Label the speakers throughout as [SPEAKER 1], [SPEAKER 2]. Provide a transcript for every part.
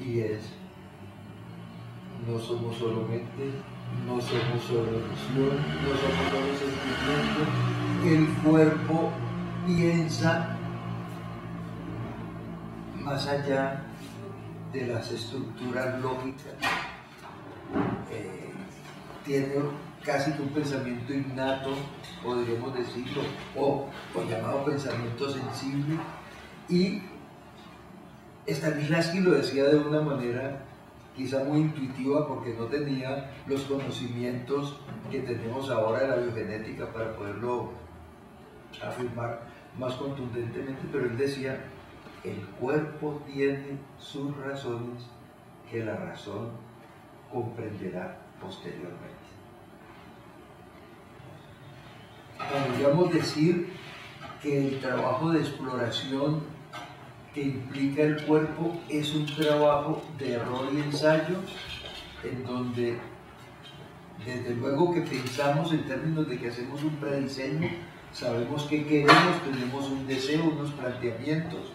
[SPEAKER 1] y es: no somos solo mente, no somos solo emoción, no somos solo sentimiento. El cuerpo piensa más allá de las estructuras lógicas, tiene casi que un pensamiento innato, podríamos decirlo, o llamado pensamiento sensible. Y Stanislavski lo decía de una manera quizá muy intuitiva, porque no tenía los conocimientos que tenemos ahora de la biogenética para poderlo afirmar más contundentemente, pero él decía: el cuerpo tiene sus razones que la razón comprenderá posteriormente. Podríamos decir que el trabajo de exploración que implica el cuerpo es un trabajo de error y ensayo, en donde desde luego que pensamos en términos de que hacemos un prediseño, sabemos qué queremos, tenemos un deseo, unos planteamientos,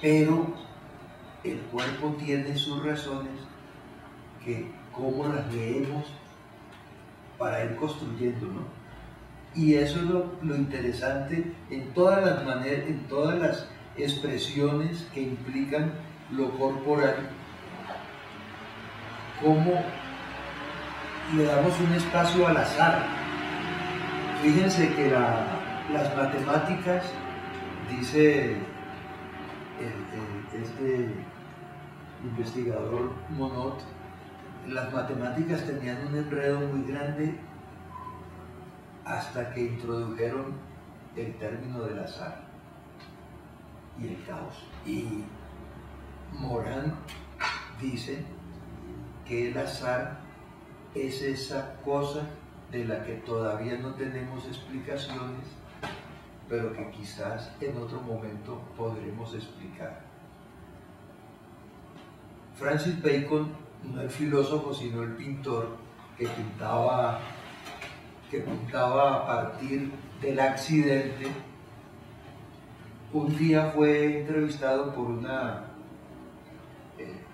[SPEAKER 1] pero el cuerpo tiene sus razones que cómo las leemos para ir construyendo, ¿no? Y eso es lo interesante en todas las maneras, en todas las expresiones que implican lo corporal, cómo le damos un espacio al azar. Fíjense que las matemáticas, dice este investigador Monod, las matemáticas tenían un enredo muy grande hasta que introdujeron el término del azar y el caos. Y Morán dice que el azar es esa cosa de la que todavía no tenemos explicaciones, pero que quizás en otro momento podremos explicar. Francis Bacon, no el filósofo sino el pintor, que pintaba a partir del accidente, un día fue entrevistado por una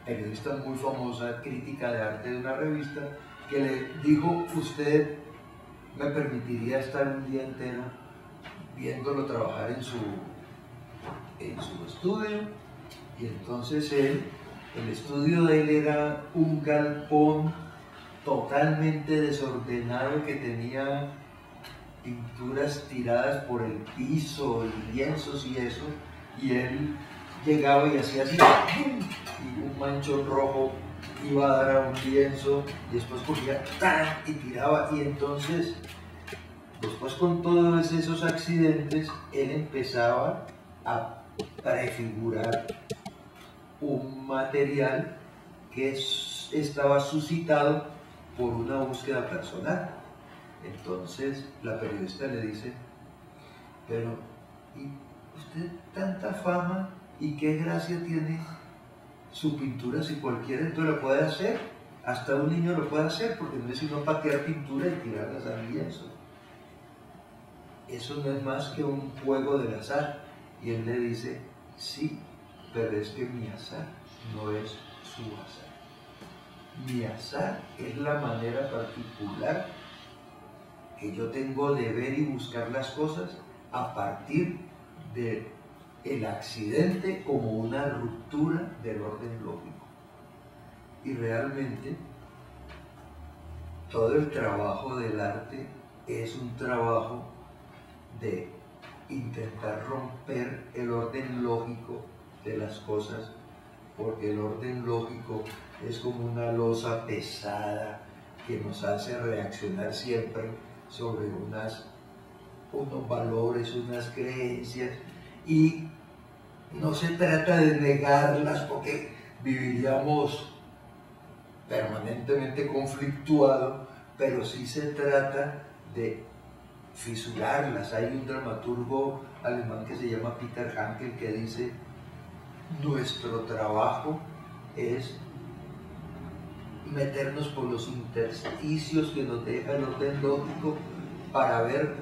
[SPEAKER 1] periodista muy famosa, crítica de arte de una revista, que le dijo: ¿usted me permitiría estar un día entero viéndolo trabajar en su estudio? Y entonces el estudio de él era un galpón totalmente desordenado, que tenía pinturas tiradas por el piso y lienzos y eso, y él llegaba y hacía así, y un manchón rojo iba a dar a un lienzo, y después cogía ¡tan! Y tiraba. Y entonces, después, con todos esos accidentes, él empezaba a prefigurar un material que estaba suscitado por una búsqueda personal. Entonces la periodista le dice: pero ¿y usted tanta fama y qué gracia tiene su pintura si cualquiera entonces lo puede hacer? Hasta un niño lo puede hacer, porque no es sino patear pintura y tirarlas al lienzo. Eso no es más que un juego del azar. Y él le dice: sí, pero es que mi azar no es su azar. Mi azar es la manera particular que yo tengo de ver y buscar las cosas a partir del accidente como una ruptura del orden lógico. Y realmente todo el trabajo del arte es un trabajo de intentar romper el orden lógico de las cosas, porque el orden lógico es como una losa pesada que nos hace reaccionar siempre sobre unos valores, unas creencias, y no se trata de negarlas, porque viviríamos permanentemente conflictuados, pero sí se trata de fisurarlas. Hay un dramaturgo alemán que se llama Peter Hankel que dice: nuestro trabajo es meternos por los intersticios que nos deja el orden lógico para ver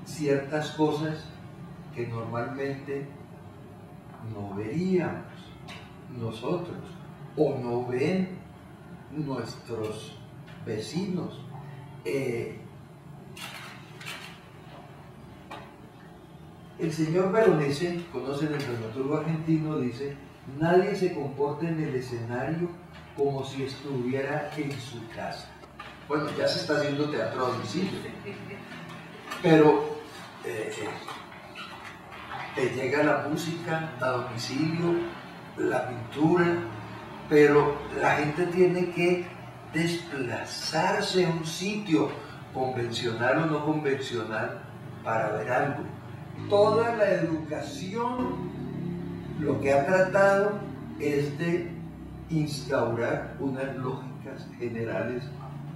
[SPEAKER 1] ciertas cosas que normalmente no veríamos nosotros, o no ven nuestros vecinos. El señor Veronese, conocen el dramaturgo argentino, dice: nadie se comporta en el escenario como si estuviera en su casa. Bueno, ya se está haciendo teatro a domicilio, pero te llega la música a domicilio, la pintura, pero la gente tiene que desplazarse a un sitio, convencional o no convencional, para ver algo. Toda la educación lo que ha tratado es de instaurar unas lógicas generales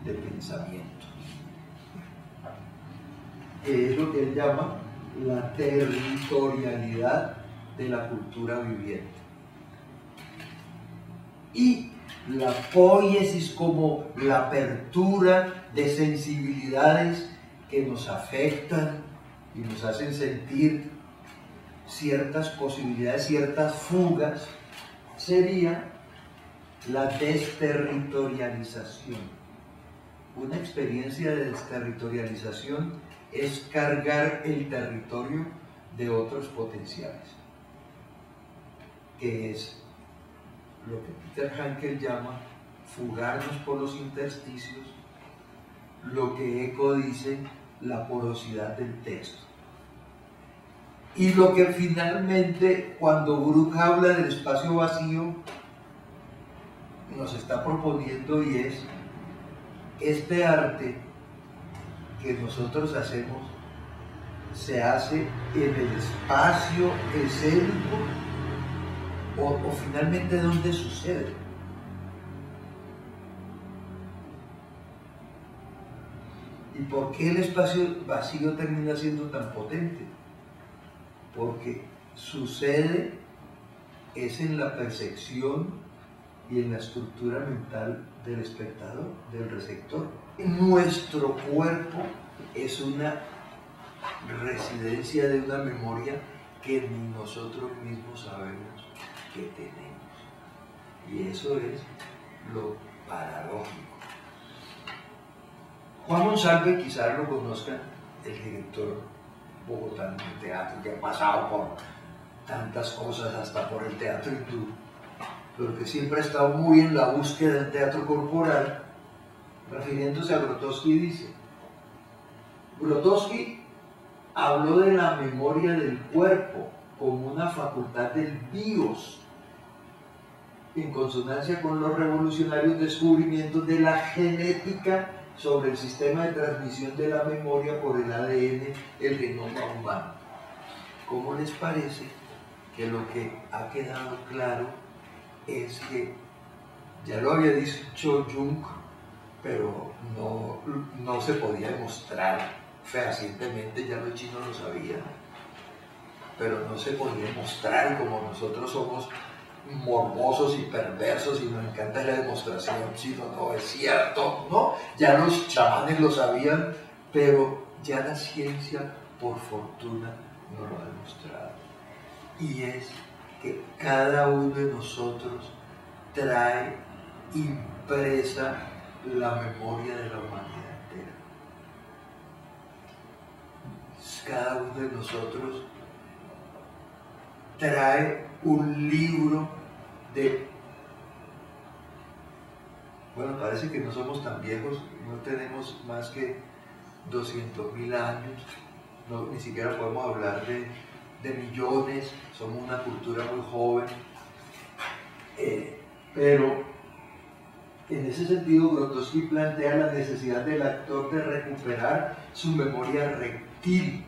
[SPEAKER 1] de pensamiento, que es lo que él llama la territorialidad de la cultura viviente. Y la poiesis como la apertura de sensibilidades que nos afectan y nos hacen sentir ciertas posibilidades, ciertas fugas, sería la desterritorialización. Una experiencia de desterritorialización es cargar el territorio de otros potenciales, que es lo que Peter Hankel llama fugarnos por los intersticios, lo que Eco dice la porosidad del texto. Y lo que finalmente, cuando Bruch habla del espacio vacío, nos está proponiendo, y es este arte que nosotros hacemos se hace en el espacio escénico o finalmente donde sucede. ¿Y por qué el espacio vacío termina siendo tan potente? Porque sucede es en la percepción y en la estructura mental del espectador, del receptor. Nuestro cuerpo es una residencia de una memoria que ni nosotros mismos sabemos que tenemos. Y eso es lo paradójico. Juan Monsalve, quizás lo conozcan, el director bogotano de teatro, que ha pasado por tantas cosas, hasta por el teatro hindú, pero que siempre ha estado muy en la búsqueda del teatro corporal. Refiriéndose a Grotowski, dice: Grotowski habló de la memoria del cuerpo como una facultad del bios, en consonancia con los revolucionarios descubrimientos de la genética sobre el sistema de transmisión de la memoria por el ADN, el genoma humano. ¿Cómo les parece que lo que ha quedado claro es que, ya lo había dicho Jung, pero no se podía demostrar fehacientemente, ya los chinos lo sabían, pero no se podía demostrar, y como nosotros somos morbosos y perversos y nos encanta la demostración, si no es cierto, ¿no? Ya los chamanes lo sabían, pero ya la ciencia, por fortuna, no lo ha demostrado. Y es que cada uno de nosotros trae impresa la memoria de la humanidad entera. Cada uno de nosotros trae un libro de... Bueno, parece que no somos tan viejos, no tenemos más que 200.000 años, no, ni siquiera podemos hablar de millones, somos una cultura muy joven, pero en ese sentido Grotowski plantea la necesidad del actor de recuperar su memoria reptil,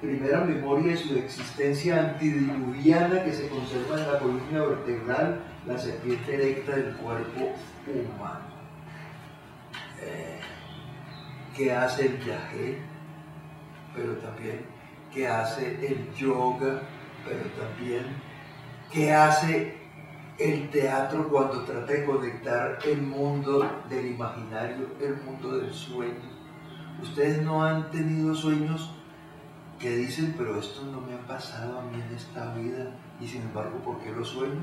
[SPEAKER 1] primera memoria de su existencia antidiluviana que se conserva en la columna vertebral, la serpiente erecta del cuerpo humano. ¿Qué hace el viaje? Pero también ¿qué hace el yoga? Pero también ¿qué hace el teatro cuando trata de conectar el mundo del imaginario, el mundo del sueño? Ustedes no han tenido sueños que dicen, pero esto no me ha pasado a mí en esta vida, y sin embargo, ¿por qué lo sueño?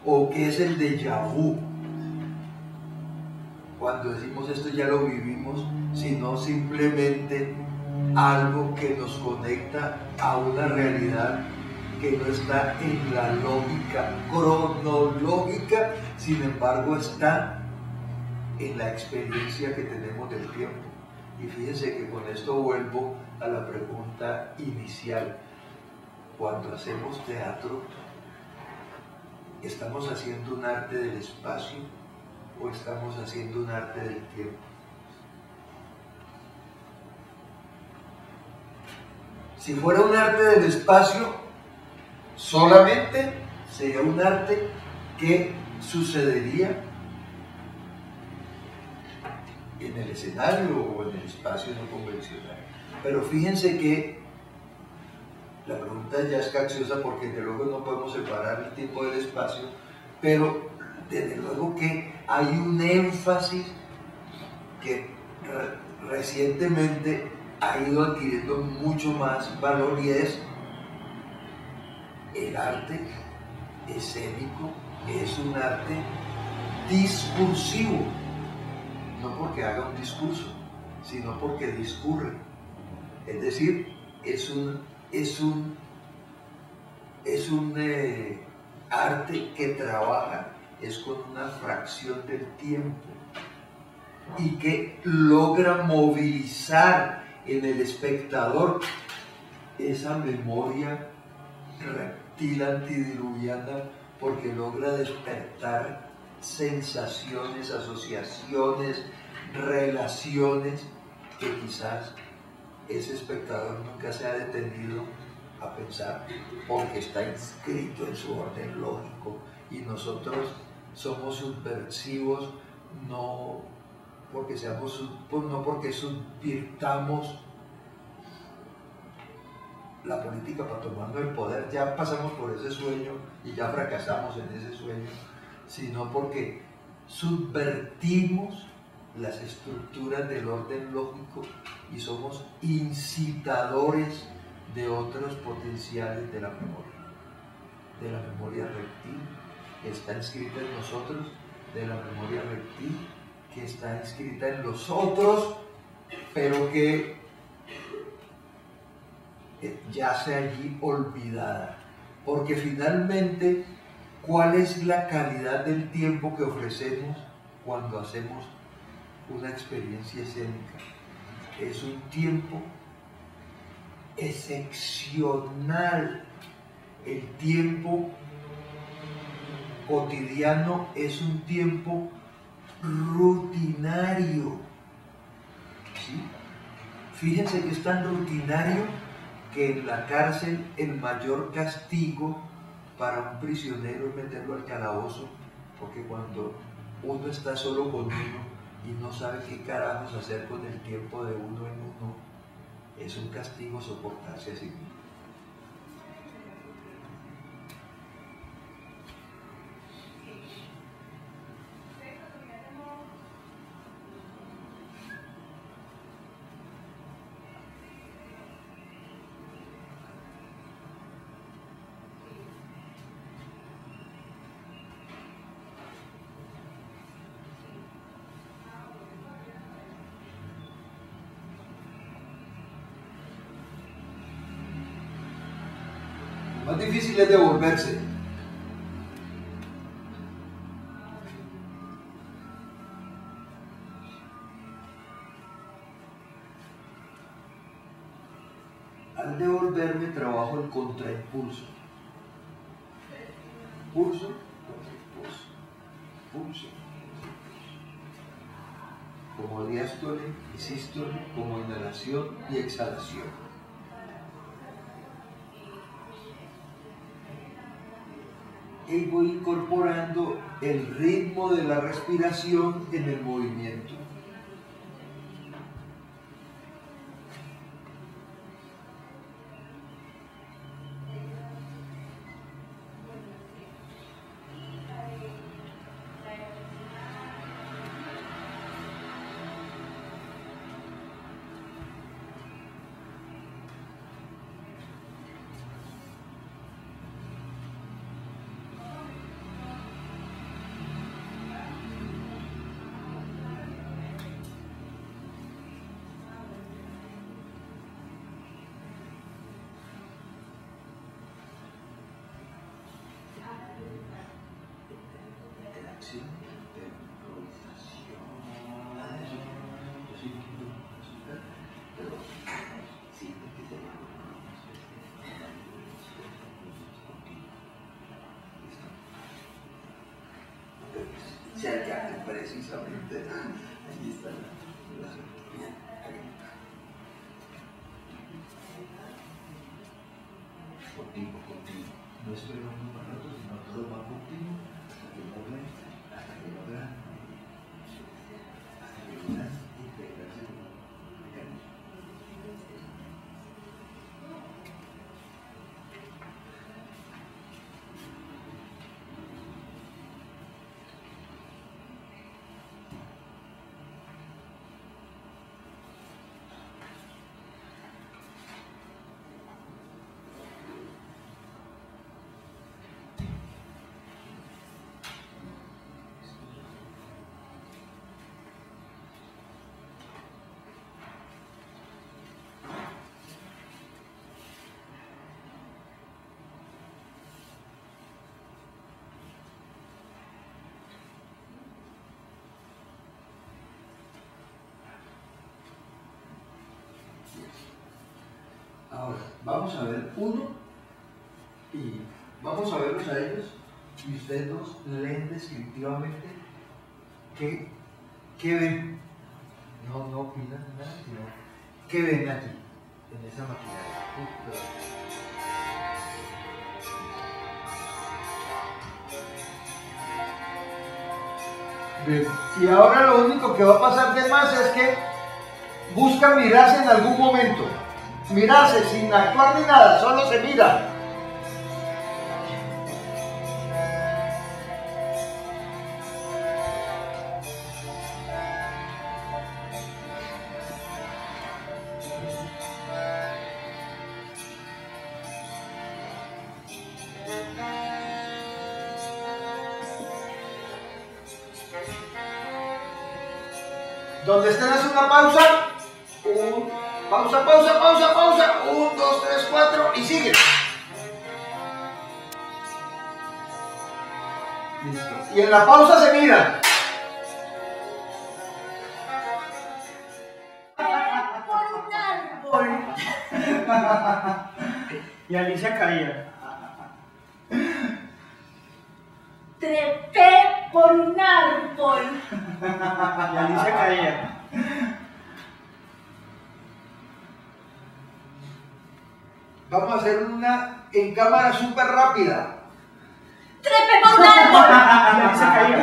[SPEAKER 1] o qué es el déjà vu. Cuando decimos esto ya lo vivimos, sino simplemente algo que nos conecta a una realidad que no está en la lógica cronológica, sin embargo está en la experiencia que tenemos del tiempo. Y fíjense que con esto vuelvo a la pregunta inicial. Cuando hacemos teatro, ¿estamos haciendo un arte del espacio o estamos haciendo un arte del tiempo? Si fuera un arte del espacio, solamente sería un arte que sucedería en el escenario o en el espacio no convencional. Pero fíjense que la pregunta ya es capciosa porque desde luego no podemos separar el tiempo del espacio, pero desde luego que hay un énfasis que recientemente ha ido adquiriendo mucho más valor, y es el arte escénico. Es un arte discursivo, no porque haga un discurso, sino porque discurre. Es decir, es un arte que trabaja es con una fracción del tiempo y que logra movilizar en el espectador esa memoria reptil antidiluviana, porque logra despertar sensaciones, asociaciones, relaciones que quizás ese espectador nunca se ha detenido a pensar, porque está inscrito en su orden lógico, y nosotros somos subversivos no porque subvirtamos la política para tomarnos el poder, ya pasamos por ese sueño y ya fracasamos en ese sueño, sino porque subvertimos las estructuras del orden lógico y somos incitadores de otros potenciales de la memoria reptil que está inscrita en nosotros, de la memoria reptil que está inscrita en los otros, pero que yace allí olvidada. Porque finalmente, ¿cuál es la calidad del tiempo que ofrecemos cuando hacemos una experiencia escénica? Es un tiempo excepcional. El tiempo cotidiano es un tiempo rutinario, ¿sí? Fíjense que es tan rutinario que en la cárcel el mayor castigo para un prisionero es meterlo al calabozo, porque cuando uno está solo con uno y no sabe qué carajos hacer con el tiempo de uno en uno, es un castigo soportarse a sí mismo. Lo más difícil es devolverse. Al devolverme trabajo el contraimpulso. Pulso, contraimpulso. Pulso. Como diástole y sístole, como inhalación y exhalación. Y voy incorporando el ritmo de la respiración en el movimiento. lección de improvisación. Yo sí quiero resultar, pero sí, que se va. Ya, precisamente, ahí está la bien, contigo. No espero uno para otro, sino todo va contigo hasta que logren, hasta que logran integrarse con el mecanismo. Ahora, vamos a ver uno y vamos a verlos a ellos y ustedes dos leen descriptivamente qué ven. No opinan nada, sino qué ven aquí, en esa maquinaria. Bien. Y ahora lo único que va a pasar de más es que buscan mirarse en algún momento. Mirarse sin actuar ni nada, solo se mira. Donde estén hace una pausa. Pausa. 1, 2, 3, 4 y sigue. Listo. Y en la pausa se mira.
[SPEAKER 2] Por un árbol.
[SPEAKER 3] Y Alicia caía.
[SPEAKER 2] Trepé por un árbol.
[SPEAKER 3] Y Alicia caía.
[SPEAKER 1] Vamos a hacer una en cámara súper rápida.
[SPEAKER 2] Trepé por un árbol.
[SPEAKER 3] Y Alicia caía.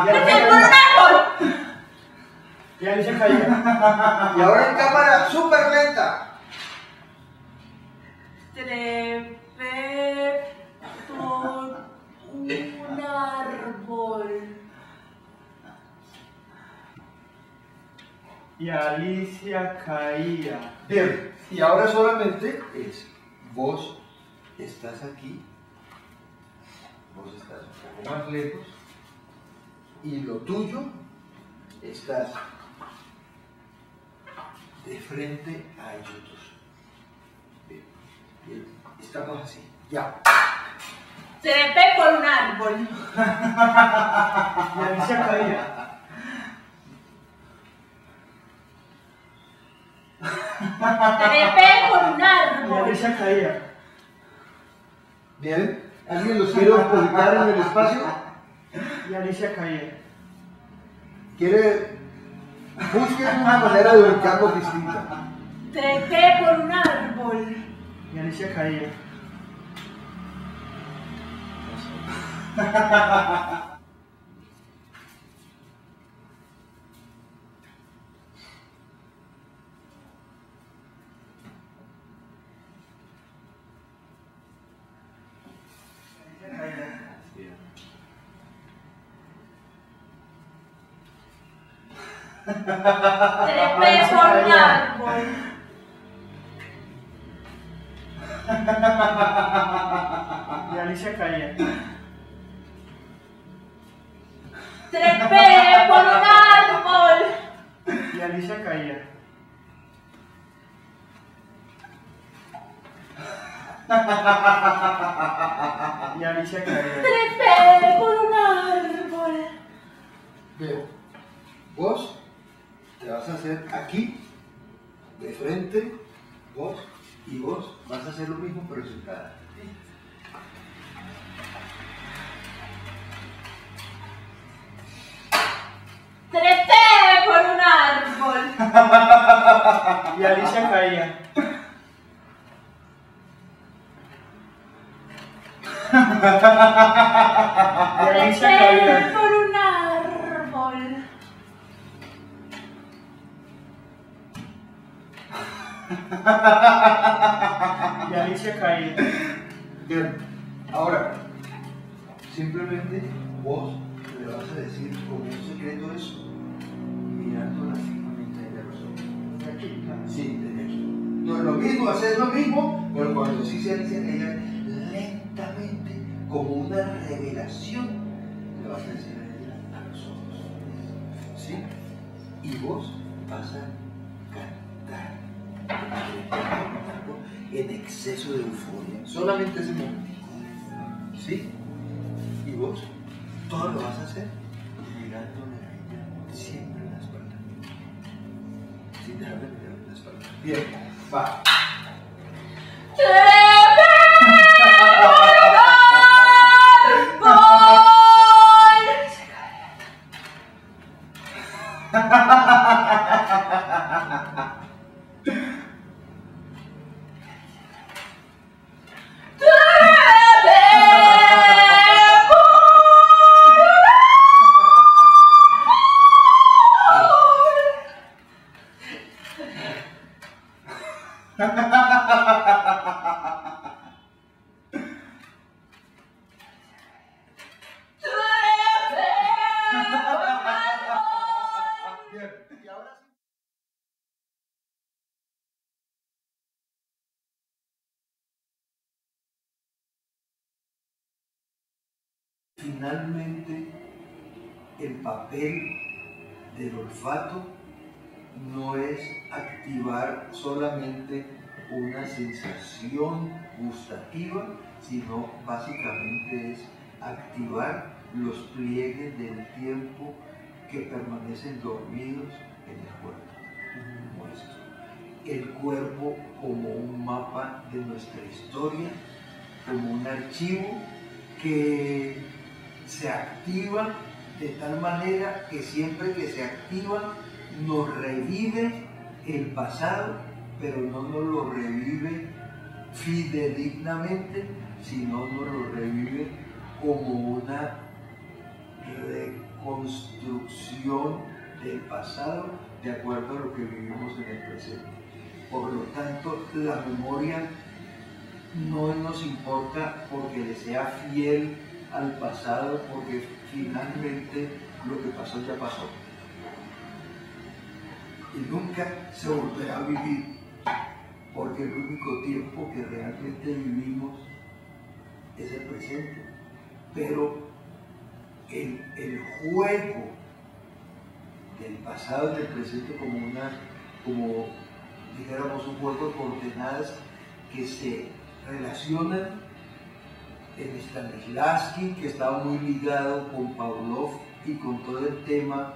[SPEAKER 2] Trepé por un árbol.
[SPEAKER 3] Y Alicia caía.
[SPEAKER 1] Y ahora en cámara súper lenta.
[SPEAKER 2] Trepé por un árbol.
[SPEAKER 3] Y Alicia caía.
[SPEAKER 1] Bien, y ahora solamente es vos estás aquí, vos estás un poco más lejos y lo tuyo estás de frente a ellos dos. Bien, estamos así, ya.
[SPEAKER 2] Trepé por un árbol.
[SPEAKER 3] Y Alicia caía.
[SPEAKER 2] Trepé por un
[SPEAKER 3] Y
[SPEAKER 2] árbol.
[SPEAKER 3] Alicia caía.
[SPEAKER 1] Bien, ¿alguien los quiere publicar en el espacio?
[SPEAKER 3] Y Alicia caía.
[SPEAKER 1] ¿Quiere? Busquen una manera de ubicarlo distinta.
[SPEAKER 2] Trepé por un árbol.
[SPEAKER 3] Y Alicia caía.
[SPEAKER 2] Trepé por un árbol.
[SPEAKER 3] Y Alicia caía.
[SPEAKER 2] Trepé por un árbol.
[SPEAKER 3] Y Alicia caía. Y Alicia caía.
[SPEAKER 2] Trepé por un árbol.
[SPEAKER 1] Veo, vos te vas a hacer aquí, de frente, vos y vos vas a hacer lo mismo pero sentada.
[SPEAKER 2] Trepé por un árbol.
[SPEAKER 3] Y Alicia caía. Y Alicia
[SPEAKER 2] Trepé
[SPEAKER 3] caía.
[SPEAKER 2] por un árbol.
[SPEAKER 3] Y Alicia caía.
[SPEAKER 1] Bien, ahora, simplemente vos le vas a decir como un secreto eso, mirándola fijamente a los ojos.
[SPEAKER 3] De aquí, ¿no?
[SPEAKER 1] Sí, desde aquí. No es lo mismo, haces lo mismo, pero cuando sí se dice ella lentamente, como una revelación, le vas a decir a ella a los ojos. ¿Sí? Y vos vas a cantar en exceso de euforia, solamente ese momento. ¿Sí? Y vos todo lo vas a hacer mirándole a ella siempre en la espalda, sin dejar de mirar en la espalda. Bien, va.
[SPEAKER 2] Trepé por un
[SPEAKER 1] Bien, y ahora sí. Finalmente, el papel del olfato no es activar solamente una sensación gustativa, sino básicamente es activar los pliegues del tiempo que permanecen dormidos en el cuerpo nuestro. El cuerpo como un mapa de nuestra historia, como un archivo que se activa de tal manera que siempre que se activa nos revive el pasado, pero no nos lo revive fidedignamente, sino nos lo revive como una reconstrucción del pasado de acuerdo a lo que vivimos en el presente. Por lo tanto, la memoria no nos importa porque le sea fiel al pasado, porque finalmente lo que pasó ya pasó. Y nunca se volverá a vivir, porque el único tiempo que realmente vivimos es el presente. Pero el juego del pasado y del presente como dijéramos un juego de coordenadas que se relacionan en Stanislavski, que estaba muy ligado con Pavlov y con todo el tema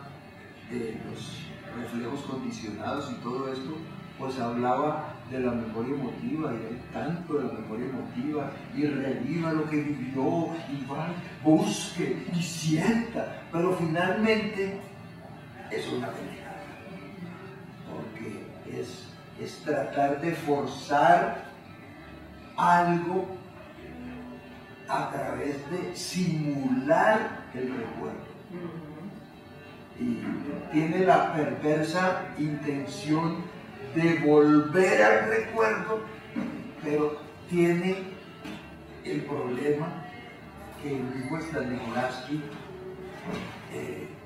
[SPEAKER 1] de los reflejos condicionados y todo esto, pues hablaba de la memoria emotiva, y hay tanto de la memoria emotiva, y reviva lo que vivió, y va, busque y sienta, pero finalmente es una pelea, porque es tratar de forzar algo a través de simular el recuerdo. Y tiene la perversa intención de volver al recuerdo, pero tiene el problema que el mismo Stanislavski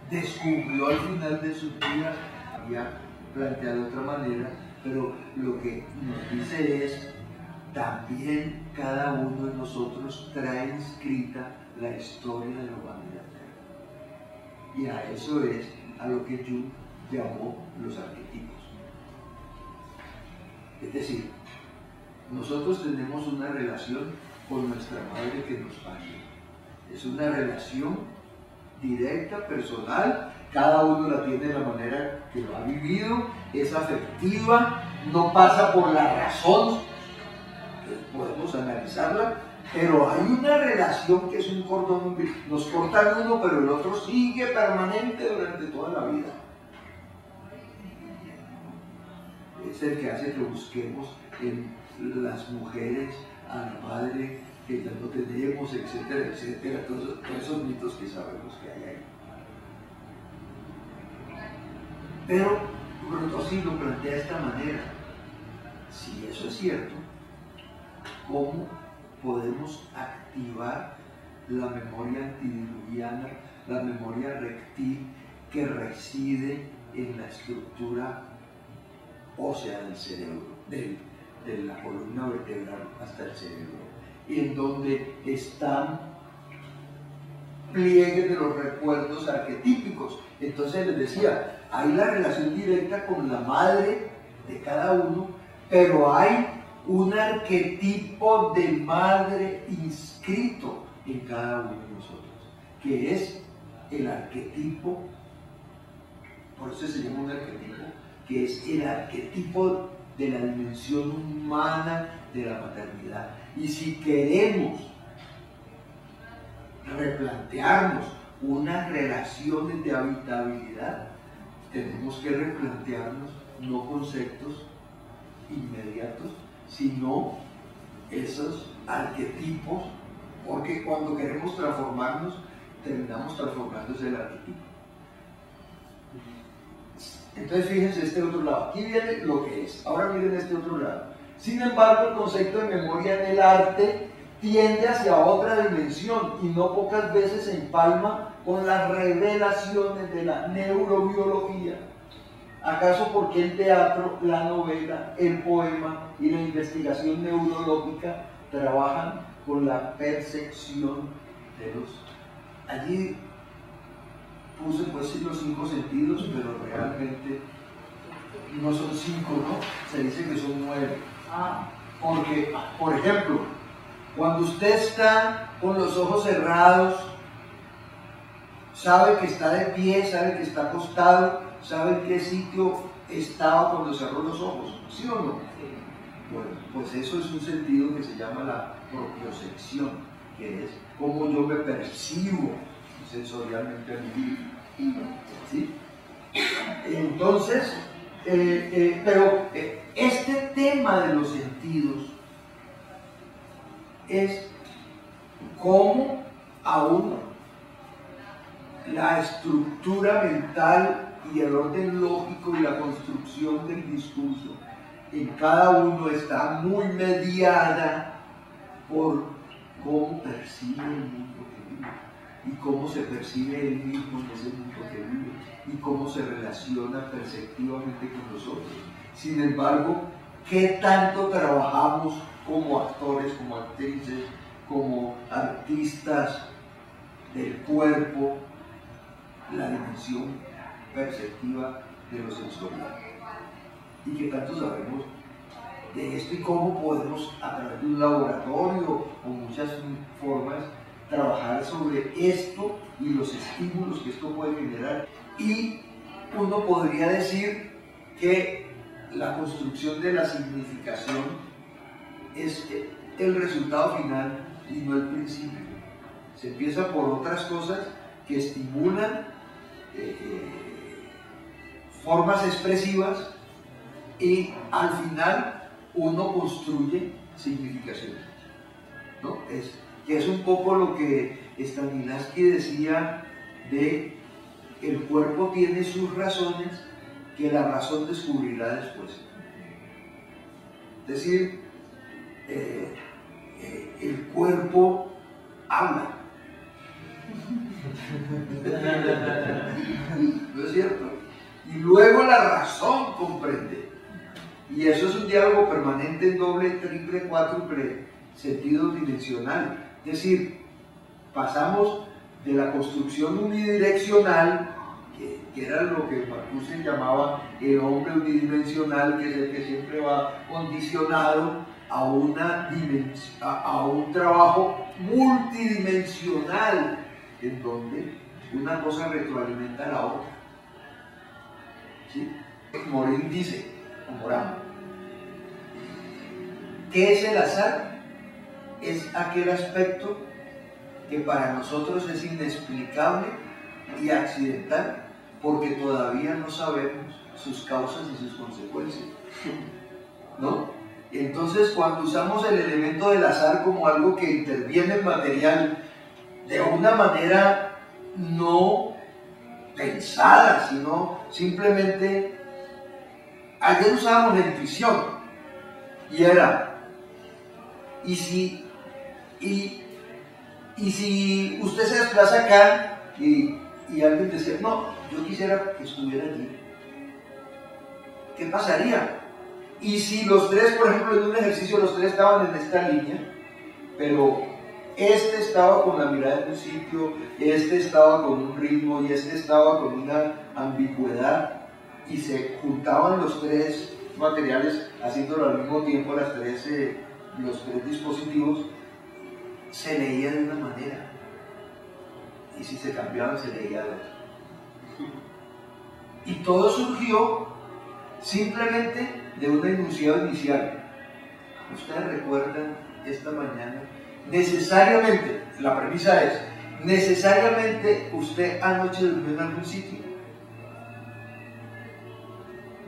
[SPEAKER 1] descubrió al final de su vida, había planteado de otra manera, pero lo que nos dice es: también cada uno de nosotros trae inscrita la historia de la humanidad. Y a eso es a lo que Jung llamó los arquetipos. Es decir, nosotros tenemos una relación con nuestra madre que nos parió. Es una relación directa, personal, cada uno la tiene de la manera que lo ha vivido, es afectiva, no pasa por la razón, podemos analizarla, pero hay una relación que es un cordón umbilical. Nos cortan uno, pero el otro sigue permanente durante toda la vida. Es el que hace que busquemos en las mujeres a la madre que ya no tenemos, etcétera, etcétera, todos esos mitos que sabemos que hay ahí. Pero Grotowski lo plantea de esta manera: si eso es cierto, ¿cómo podemos activar la memoria antidiluviana, la memoria rectil que reside en la estructura ósea del cerebro, de la columna vertebral hasta el cerebro, en donde están pliegues de los recuerdos arquetípicos? Entonces les decía, hay la relación directa con la madre de cada uno, pero hay un arquetipo de madre inscrito en cada uno de nosotros, que es el arquetipo, por eso se llama un arquetipo, que es el arquetipo de la dimensión humana de la maternidad. Y si queremos replantearnos unas relaciones de habitabilidad, tenemos que replantearnos no conceptos inmediatos, sino esos arquetipos, porque cuando queremos transformarnos, terminamos transformándose el arquetipo. Entonces fíjense este otro lado, aquí viene lo que es, ahora miren este otro lado. Sin embargo, el concepto de memoria en el arte tiende hacia otra dimensión y no pocas veces se empalma con las revelaciones de la neurobiología. ¿Acaso porque el teatro, la novela, el poema y la investigación neurológica trabajan con la percepción de los... Allí puse pues los 5 sentidos, pero realmente no son 5, ¿no? Se dice que son 9. Porque, por ejemplo, cuando usted está con los ojos cerrados, sabe que está de pie, sabe que está acostado, sabe en qué sitio estaba cuando cerró los ojos, ¿sí o no? Bueno, pues eso es un sentido que se llama la propiocepción, que es cómo yo me percibo sensorialmente a mí mismo, ¿sí? Entonces, pero este tema de los sentidos es cómo aún la estructura mental y el orden lógico y la construcción del discurso en cada uno está muy mediada por cómo percibe el mundo que vive y cómo se percibe él mismo en ese mundo que vive y cómo se relaciona perceptivamente con nosotros. Sin embargo, ¿qué tanto trabajamos como actores, como actrices, como artistas del cuerpo, la dimensión perceptiva de lo sensorial? ¿Y qué tanto sabemos de esto y cómo podemos, a través de un laboratorio o muchas formas, trabajar sobre esto y los estímulos que esto puede generar? Y uno podría decir que la construcción de la significación es el resultado final y no el principio. Se empieza por otras cosas que estimulan formas expresivas y al final uno construye significación, ¿no? Que es un poco lo que Stanislavski decía de el cuerpo tiene sus razones que la razón descubrirá después. Es decir, el cuerpo habla. ¿No es cierto? Y luego la razón comprende. Y eso es un diálogo permanente en doble, triple, cuádruple sentido dimensional. Es decir, pasamos de la construcción unidireccional, que era lo que Marcuse llamaba el hombre unidimensional, que es el que siempre va condicionado, a un trabajo multidimensional en donde una cosa retroalimenta a la otra. ¿Sí? Morín dice, o Morán, ¿qué es el azar? Es aquel aspecto que para nosotros es inexplicable y accidental porque todavía no sabemos sus causas y sus consecuencias, ¿no? Entonces, cuando usamos el elemento del azar como algo que interviene en material de una manera no pensada, sino simplemente, ayer usábamos la intuición y era, y si usted se desplaza acá y alguien decía, no, yo quisiera que estuviera allí, ¿qué pasaría? Y si los tres, por ejemplo, en un ejercicio, los tres estaban en esta línea, pero este estaba con la mirada en un sitio, este estaba con un ritmo y este estaba con una ambigüedad, y se juntaban los tres materiales haciéndolo al mismo tiempo, los tres dispositivos, se leía de una manera, y si se cambiaban se leía de otra. Y todo surgió simplemente de un enunciado inicial. Ustedes recuerdan esta mañana, necesariamente, la premisa es, necesariamente usted anoche durmió en algún sitio.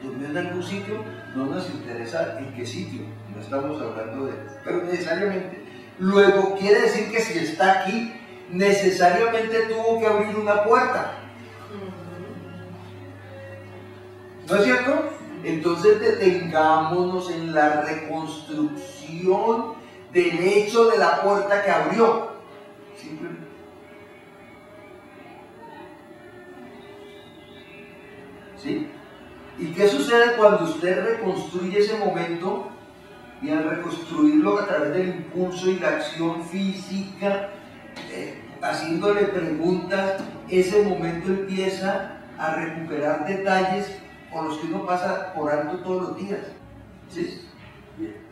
[SPEAKER 1] ¿Durmió en algún sitio? No nos interesa en qué sitio, no estamos hablando de eso, pero necesariamente. Luego quiere decir que si está aquí, necesariamente tuvo que abrir una puerta. ¿No es cierto? Entonces detengámonos en la reconstrucción del hecho de la puerta que abrió. Simplemente. ¿Sí? ¿Y qué sucede cuando usted reconstruye ese momento? Y al reconstruirlo a través del impulso y la acción física, haciéndole preguntas, ese momento empieza a recuperar detalles por los que uno pasa por alto todos los días. ¿Sí? Bien.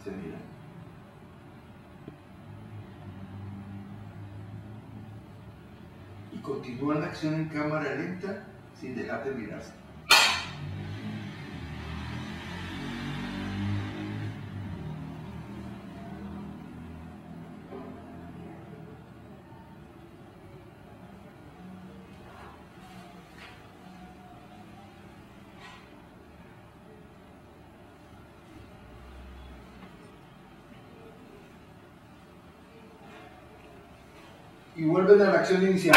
[SPEAKER 1] Se mira. Y continúa la acción en cámara lenta sin dejar de mirarse. Y vuelven a la acción inicial.